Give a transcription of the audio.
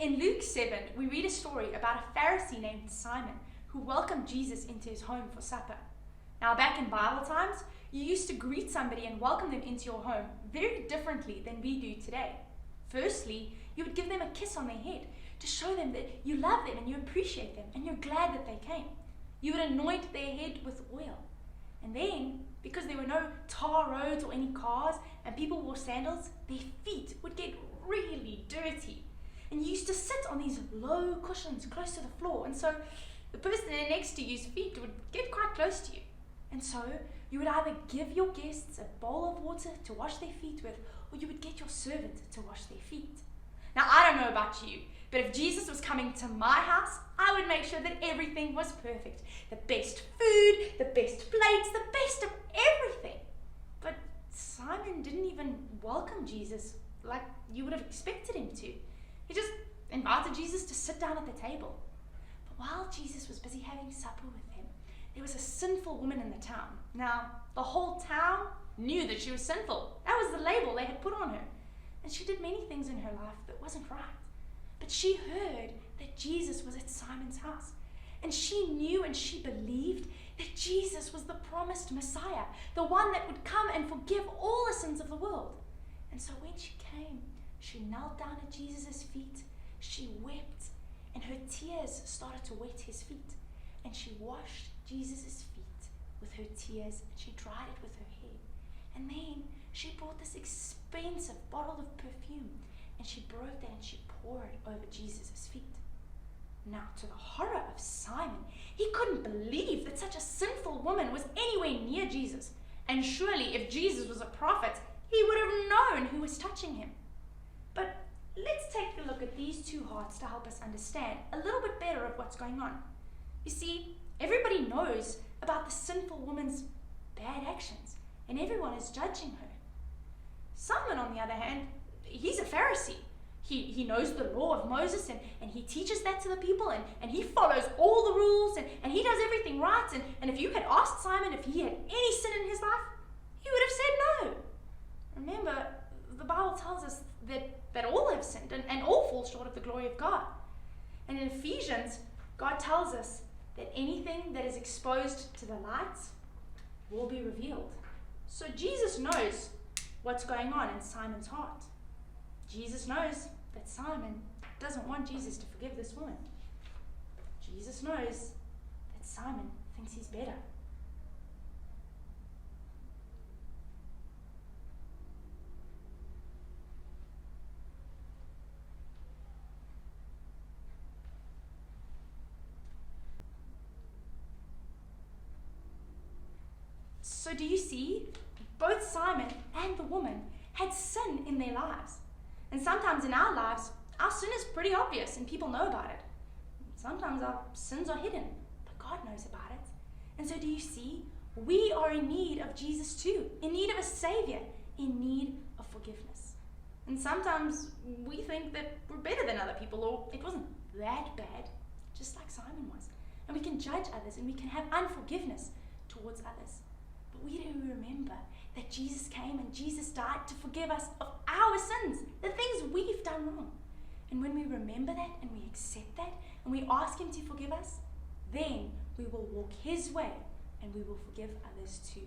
In Luke 7, we read a story about a Pharisee named Simon who welcomed Jesus into his home for supper. Now, back in Bible times, you used to greet somebody and welcome them into your home very differently than we do today. Firstly, you would give them a kiss on their head to show them that you love them and you appreciate them and you're glad that they came. You would anoint their head with oil. And then, because there were no tar roads or any cars and people wore sandals, their feet would get really dirty. And you used to sit on these low cushions close to the floor. And so the person next to you's feet would get quite close to you. And so you would either give your guests a bowl of water to wash their feet with, or you would get your servant to wash their feet. Now, I don't know about you, but if Jesus was coming to my house, I would make sure that everything was perfect. The best food, the best plates, the best of everything. But Simon didn't even welcome Jesus like you would have expected him to. He just invited Jesus to sit down at the table. But while Jesus was busy having supper with him, there was a sinful woman in the town. Now, the whole town knew that she was sinful. That was the label they had put on her. And she did many things in her life that wasn't right. But she heard that Jesus was at Simon's house. And she knew and she believed that Jesus was the promised Messiah, the one that would come and forgive all the sins of the world. And so when she came, she knelt down at Jesus' feet. She wept, and her tears started to wet his feet. And she washed Jesus' feet with her tears, and she dried it with her hair. And then she brought this expensive bottle of perfume, and she broke that and she poured it over Jesus' feet. Now, to the horror of Simon, he couldn't believe that such a sinful woman was anywhere near Jesus. And surely, if Jesus was a prophet, he would have known who was touching him. But let's take a look at these two hearts to help us understand a little bit better of what's going on. You see, everybody knows about the sinful woman's bad actions, and everyone is judging her. Simon, on the other hand, he's a Pharisee. He knows the law of Moses, and he teaches that to the people, and he follows all the rules, and he does everything right. And if you had asked Simon if he had any sin in his life, he would have said no. Remember, the Bible tells us that all have sinned and all fall short of the glory of God. And in Ephesians, God tells us that anything that is exposed to the light will be revealed. So Jesus knows what's going on in Simon's heart. Jesus knows that Simon doesn't want Jesus to forgive this woman. Jesus knows that Simon thinks he's better. So do you see? Both Simon and the woman had sin in their lives. And sometimes in our lives, our sin is pretty obvious and people know about it. Sometimes our sins are hidden, but God knows about it. And so do you see? We are in need of Jesus too, in need of a Savior, in need of forgiveness. And sometimes we think that we're better than other people, or it wasn't that bad, just like Simon was. And we can judge others and we can have unforgiveness towards others. But we do remember that Jesus came and Jesus died to forgive us of our sins, the things we've done wrong. And when we remember that and we accept that and we ask him to forgive us, then we will walk his way and we will forgive others too.